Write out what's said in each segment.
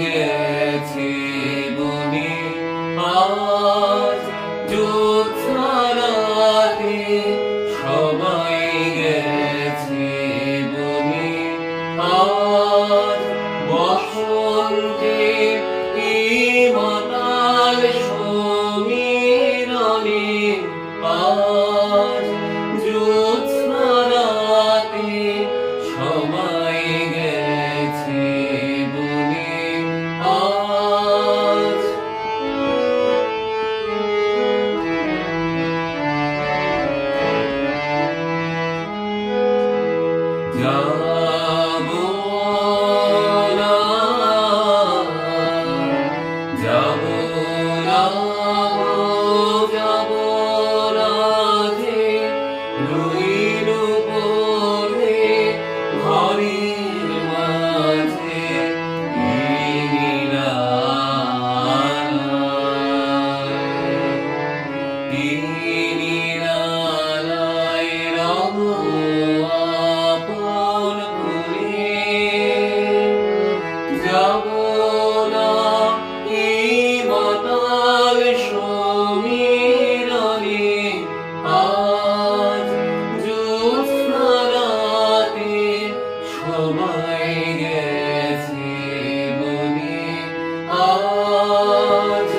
গেছে বনে আজ জ্যোৎস্নারাতে সবাই গেছে বনে আজ বসন্তে মাতাল সমীরণে আজ জ্যোৎস্নারাতে সবাই গেছে বনে আজ যাবো না যাবো না যাবো না যে রইল পড়ে ঘরের মাঝে নিরালায় রব আপন করে যাব না এই মাতাল সমীরণে আজ জ্যোৎস্নারাতে সবাই গেছে বনে আজ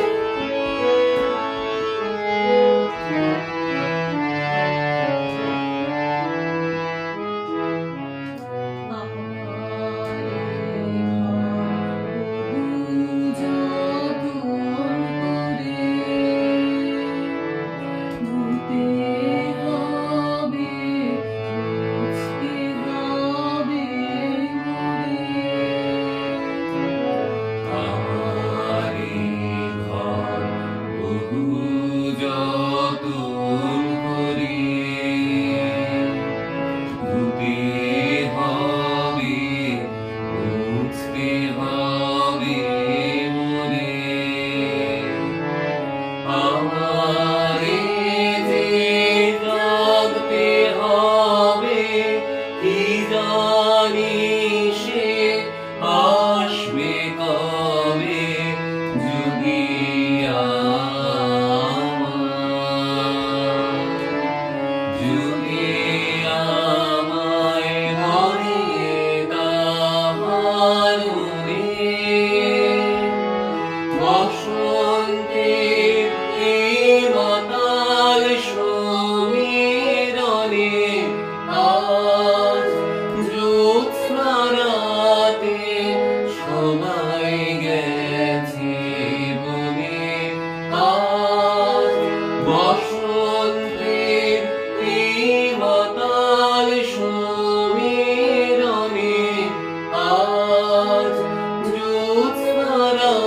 আমারে যে জাগতে হবে কি জানি সে আসবে কবে যদি আমায় ধরে তাহার বসন্তে মাতাল সমীরণে আজ জ্যোৎস্নারাতে সবাই গেছে বনে আজ বসন্তে মাতাল সমীরণে আজ জ্যোৎস্নারাতে